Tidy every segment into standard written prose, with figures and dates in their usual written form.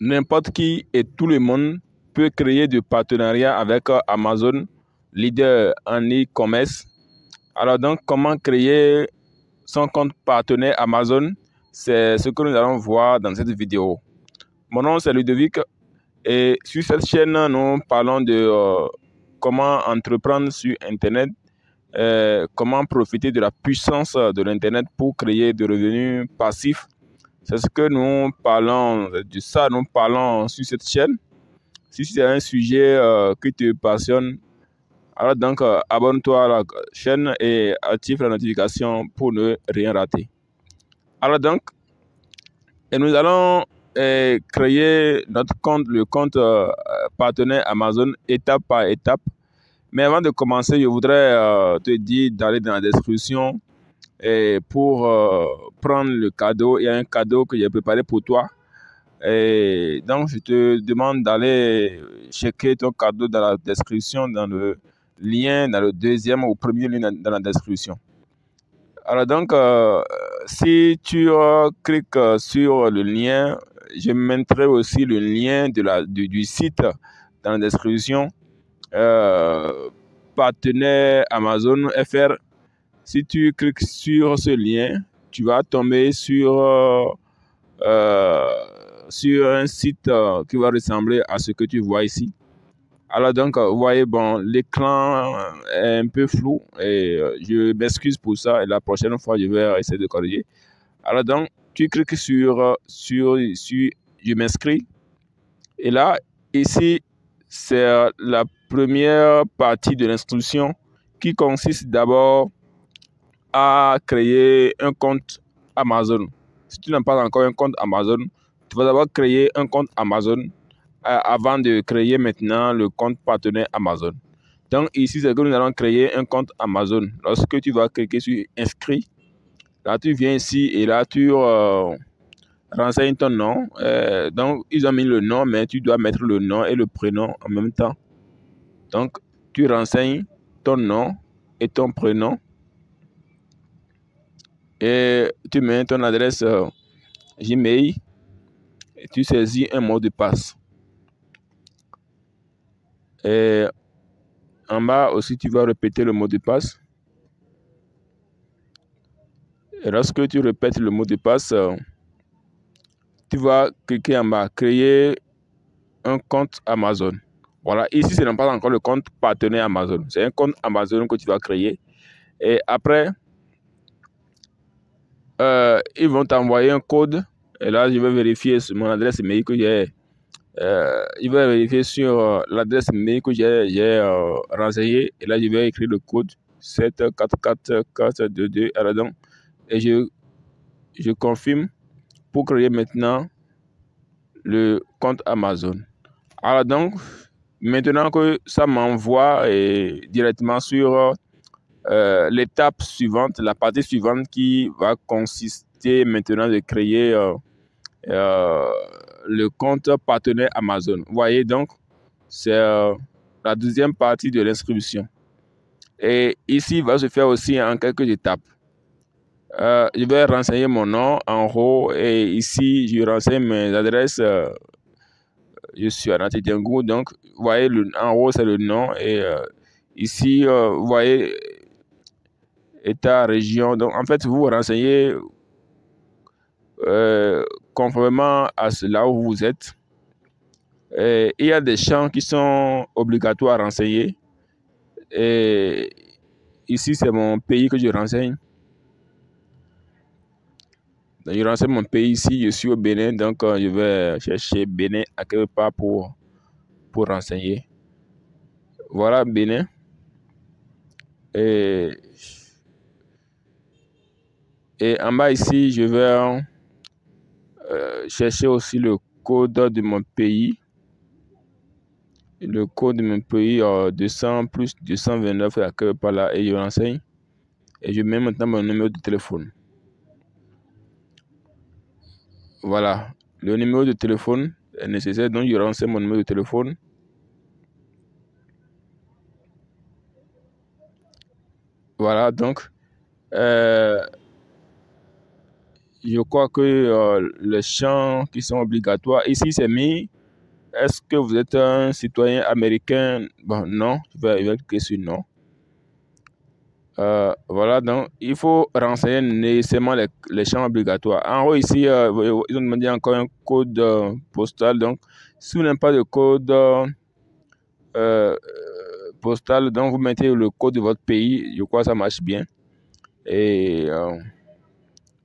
n'importe qui et tout le monde peut créer des partenariats avec Amazon, leader en e-commerce. Alors donc, comment créer son compte partenaire Amazon? C'est ce que nous allons voir dans cette vidéo. Mon nom c'est Ludovic et sur cette chaîne, nous parlons de comment entreprendre sur Internet, comment profiter de la puissance de l'Internet pour créer des revenus passifs. C'est ce que nous parlons, de ça nous parlons sur cette chaîne. Si c'est un sujet qui te passionne, alors donc abonne-toi à la chaîne et active la notification pour ne rien rater. Alors donc, nous allons créer notre compte, le compte partenaire Amazon étape par étape. Mais avant de commencer, je voudrais te dire d'aller dans la description et pour prendre le cadeau. Il y a un cadeau que j'ai préparé pour toi. Et donc, je te demande d'aller checker ton cadeau dans la description, dans le lien, dans le deuxième ou premier lien dans la description. Alors donc, si tu cliques sur le lien, je mettrai aussi le lien du site dans la description. Partenaire Amazon FR. Si tu cliques sur ce lien, tu vas tomber sur un site qui va ressembler à ce que tu vois ici. Alors donc, vous voyez, bon, l'écran est un peu flou et je m'excuse pour ça et la prochaine fois, je vais essayer de corriger. Alors donc, tu cliques sur je m'inscris et là, ici, c'est la première partie de l'instruction qui consiste d'abord à créer un compte Amazon. Si tu n'as pas encore un compte Amazon, tu vas d'abord créer un compte Amazon avant de créer maintenant le compte partenaire Amazon. Donc ici, c'est que nous allons créer un compte Amazon. Lorsque tu vas cliquer sur inscrit, là tu viens ici et là tu renseignes ton nom. Donc ils ont mis le nom, mais tu dois mettre le nom et le prénom en même temps. Donc tu renseignes ton nom et ton prénom. Et tu mets ton adresse Gmail et tu saisis un mot de passe. Et en bas aussi, tu vas répéter le mot de passe. Et lorsque tu répètes le mot de passe, tu vas cliquer en bas, créer un compte Amazon. Voilà, ici, ce n'est pas encore le compte partenaire Amazon. C'est un compte Amazon que tu vas créer. Et après, ils vont t'envoyer un code. Et là, je vais vérifier sur mon adresse mail que j'ai. Je vais vérifier sur l'adresse mail que j'ai renseignée. Et là, je vais écrire le code 744422. Et je confirme pour créer maintenant le compte Amazon. Alors donc, maintenant que ça m'envoie directement sur l'étape suivante, la partie suivante qui va consister maintenant de créer le compte partenaire Amazon. Vous voyez donc, c'est la deuxième partie de l'inscription. Et ici, il va se faire aussi en quelques étapes. Je vais renseigner mon nom en haut et ici, je renseigne mes adresses. Je suis à Natitiangou, donc vous voyez, en haut, c'est le nom et ici, vous voyez, État, région. Donc, en fait, vous vous renseignez conformément à là où vous êtes. Et il y a des champs qui sont obligatoires à renseigner. Et ici, c'est mon pays que je renseigne. Donc, je renseigne mon pays ici. Je suis au Bénin, donc je vais chercher Bénin à quelque part pour renseigner. Voilà, Bénin. Et en bas ici, je vais chercher aussi le code de mon pays. Le code de mon pays 200 plus 229 à quelque part là et je renseigne. Et je mets maintenant mon numéro de téléphone. Voilà, le numéro de téléphone est nécessaire, donc je renseigne mon numéro de téléphone. Voilà, donc je crois que les champs qui sont obligatoires, ici c'est mis. Est-ce que vous êtes un citoyen américain? Bon, non, je vais cliquer sur non. Voilà, donc il faut renseigner nécessairement les champs obligatoires. En haut ici, ils ont demandé encore un code postal. Donc, si vous n'avez pas de code postal, donc vous mettez le code de votre pays. Je crois que ça marche bien. Et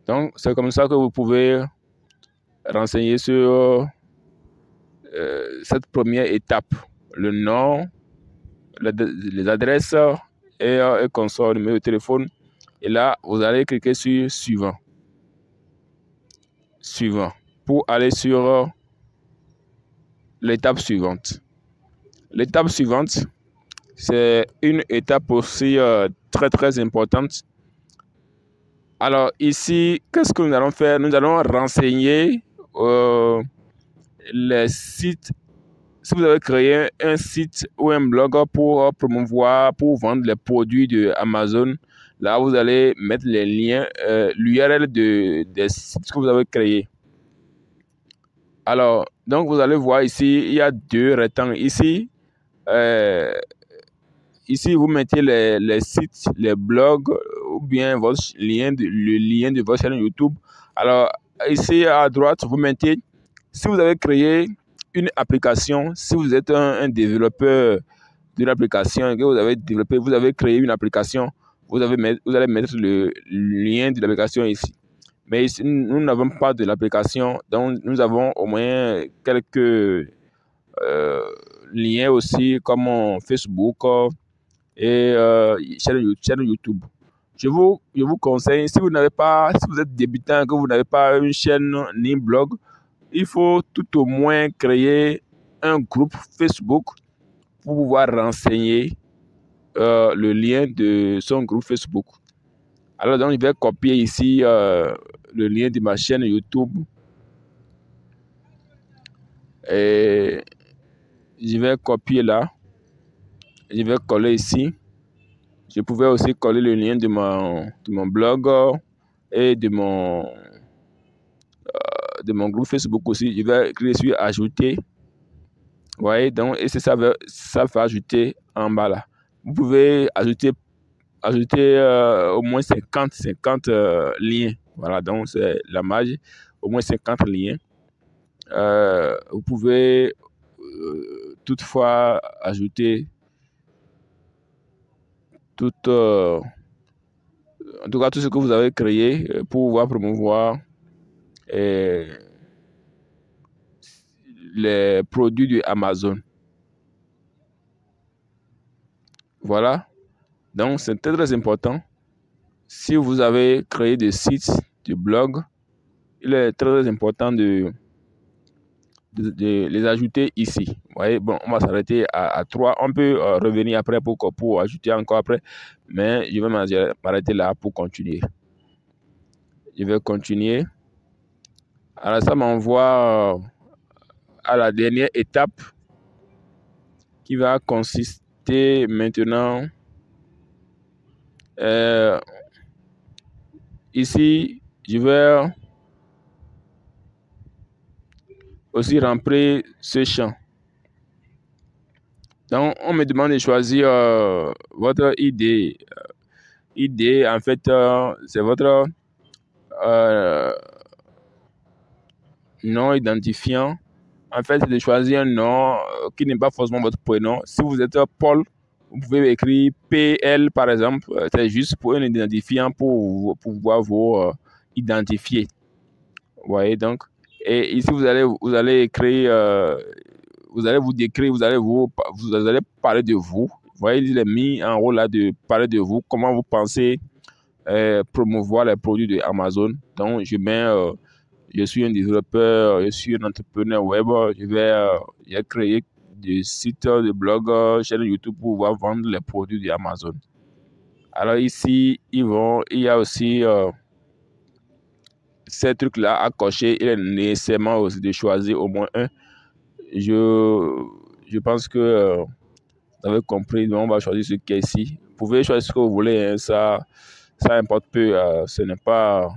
donc, c'est comme ça que vous pouvez renseigner sur cette première étape. Le nom, les adresses et consort, numéro de téléphone. Et là, vous allez cliquer sur suivant. Suivant. Pour aller sur l'étape suivante. L'étape suivante, c'est une étape aussi très très importante. Alors ici, qu'est-ce que nous allons faire? Nous allons renseigner les sites. Si vous avez créé un site ou un blog pour promouvoir, pour vendre les produits de Amazon, là vous allez mettre les liens, l'URL des sites que vous avez créés. Alors, donc vous allez voir ici, il y a deux rectangles. Ici, vous mettez les sites, les blogs ou bien le lien de votre chaîne YouTube. Alors, ici à droite, vous mettez, si vous avez créé une application, si vous êtes un développeur d'une application que vous avez développé, vous avez créé une application, vous allez mettre le lien de l'application ici. Mais ici, nous n'avons pas de l'application, donc nous avons au moins quelques liens aussi comme Facebook et chaîne YouTube. Je vous conseille, si vous êtes débutant, que vous n'avez pas une chaîne ni blog, il faut tout au moins créer un groupe Facebook pour pouvoir renseigner le lien de son groupe Facebook. Alors donc, je vais copier ici le lien de ma chaîne YouTube et je vais copier là. Je vais coller ici. Je pouvais aussi coller le lien de mon blog et de mon groupe Facebook aussi. Je vais cliquer sur ajouter. Vous voyez, donc, et ça va ajouter en bas là. Vous pouvez ajouter au moins 50 liens. Voilà, donc c'est la marge, au moins 50 liens. Vous pouvez toutefois ajouter en tout cas tout ce que vous avez créé pour pouvoir promouvoir les produits de Amazon. Voilà. Donc, c'est très, très important. Si vous avez créé des sites, des blogs, il est très, très important de les ajouter ici. Vous voyez, bon, on va s'arrêter à 3. On peut revenir après pour ajouter encore après. Mais je vais m'arrêter là pour continuer. Je vais continuer. Alors, ça m'envoie à la dernière étape qui va consister maintenant ici, je vais aussi remplir ce champ. Donc, on me demande de choisir votre ID. ID, en fait, c'est votre nom identifiant. En fait, c'est de choisir un nom qui n'est pas forcément votre prénom. Si vous êtes Paul, vous pouvez écrire PL, par exemple. C'est juste pour un identifiant pour pouvoir vous identifier. Vous voyez, donc. Et ici, vous allez écrire, vous allez vous décrire, vous allez parler de vous. Vous voyez, il est mis en haut là de parler de vous, comment vous pensez promouvoir les produits de Amazon. Donc, je mets, je suis un développeur, je suis un entrepreneur web, j'ai créé des sites, des blogs, chaîne YouTube pour pouvoir vendre les produits de Amazon. Alors ici, il y a aussi ces trucs-là à cocher. Il est nécessairement aussi de choisir au moins un. Je pense que vous avez compris. Donc, on va choisir ce qui est ici. Vous pouvez choisir ce que vous voulez. Hein, ça importe peu. Ce n'est pas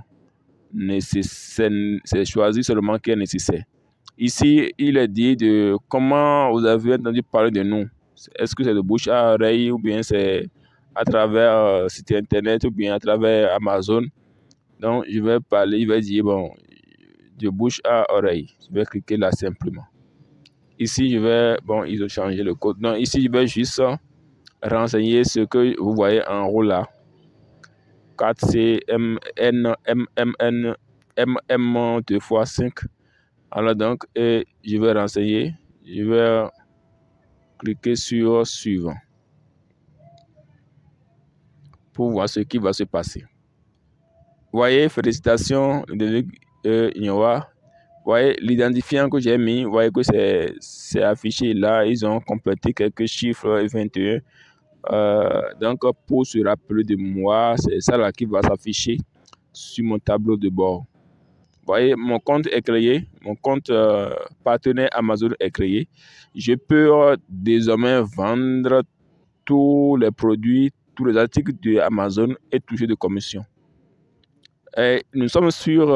c'est choisir seulement qui est nécessaire. Ici, il est dit de comment vous avez entendu parler de nous. Est-ce que c'est de bouche à oreille ou bien c'est à travers site internet ou bien à travers Amazon. Donc, je vais parler, il va dire, bon, de bouche à oreille. Je vais cliquer là simplement. Ici, je vais, bon, ils ont changé le code. Donc, ici, je vais juste renseigner ce que vous voyez en haut là. 4CMNMMN MM 2x5. Alors donc, et je vais renseigner. Je vais cliquer sur suivant pour voir ce qui va se passer. Vous voyez, félicitations, Ignoa. Vous voyez, l'identifiant que j'ai mis, vous voyez que c'est affiché là. Ils ont complété quelques chiffres 21. Donc, pour se rappeler de moi, c'est ça là qui va s'afficher sur mon tableau de bord. Vous voyez, mon compte est créé, mon compte partenaire Amazon est créé. Je peux désormais vendre tous les produits, tous les articles de Amazon et toucher de commission. Et nous sommes sur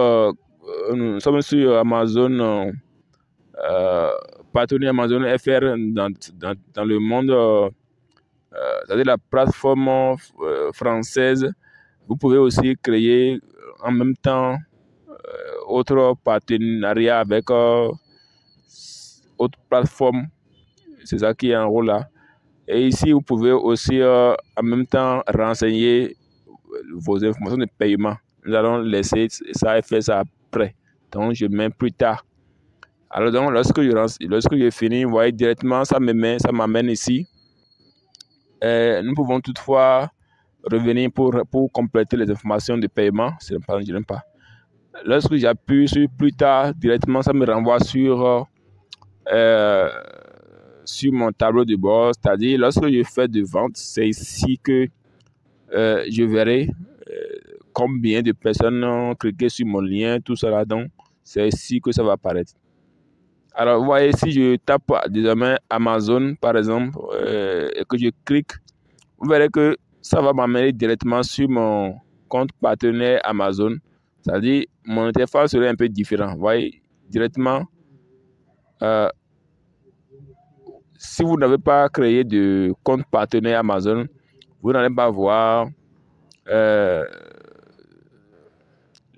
Amazon, partenaire Amazon FR dans le monde, c'est-à-dire la plateforme française. Vous pouvez aussi créer en même temps autre partenariat avec autre plateforme. C'est ça qui est en haut là. Et ici, vous pouvez aussi en même temps renseigner vos informations de paiement. Nous allons laisser ça et faire ça après. Donc, je mets plus tard. Alors, donc, lorsque je finis, vous voyez directement, ça m'amène ici. Nous pouvons toutefois revenir pour compléter les informations de paiement. Je n'aime pas. Lorsque j'appuie sur plus tard, directement, ça me renvoie sur mon tableau de bord. C'est-à-dire, lorsque je fais de vente, c'est ici que je verrai combien de personnes ont cliqué sur mon lien, tout cela. Donc, c'est ici que ça va apparaître. Alors, vous voyez, si je tape désormais Amazon, par exemple, et que je clique, vous verrez que ça va m'amener directement sur mon compte partenaire Amazon. C'est-à-dire, mon interface serait un peu différente. Vous voyez, directement, si vous n'avez pas créé de compte partenaire Amazon, vous n'allez pas voir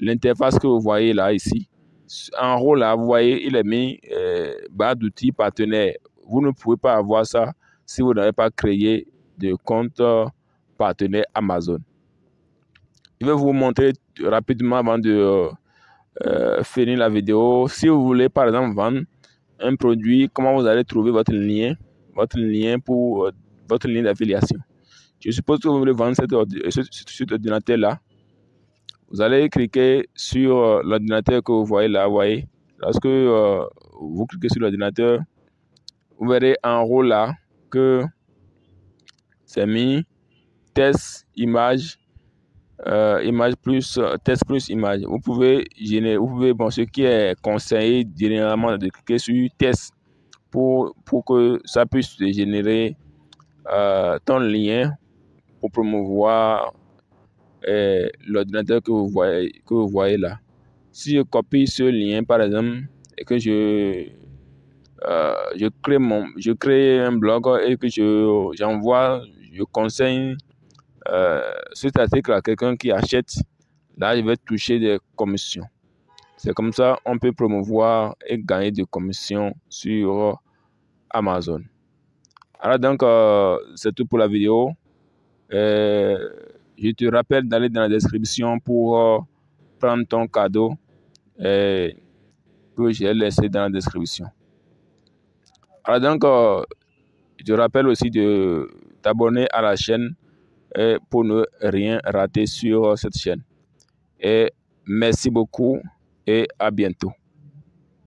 l'interface que vous voyez là, ici. En haut, là, vous voyez, il est mis barre d'outils partenaire. Vous ne pouvez pas avoir ça si vous n'avez pas créé de compte partenaire Amazon. Je vais vous montrer rapidement avant de finir la vidéo. Si vous voulez, par exemple, vendre un produit, comment vous allez trouver votre lien pour votre lien d'affiliation. Je suppose que vous voulez vendre cet ordinateur-là. Vous allez cliquer sur l'ordinateur que vous voyez là. Vous voyez, lorsque vous cliquez sur l'ordinateur, vous verrez en haut là que c'est mis test image, image plus test plus image. Vous pouvez bon, ce qui est conseillé généralement de cliquer sur test pour que ça puisse générer ton lien pour promouvoir l'ordinateur que vous voyez là. Si je copie ce lien par exemple et que je crée un blog et que j'envoie, je conseille cet article à quelqu'un qui achète, là je vais toucher des commissions. C'est comme ça on peut promouvoir et gagner des commissions sur Amazon. Alors donc c'est tout pour la vidéo. Je te rappelle d'aller dans la description pour prendre ton cadeau que j'ai laissé dans la description. Alors donc, je te rappelle aussi de t'abonner à la chaîne pour ne rien rater sur cette chaîne. Et merci beaucoup et à bientôt.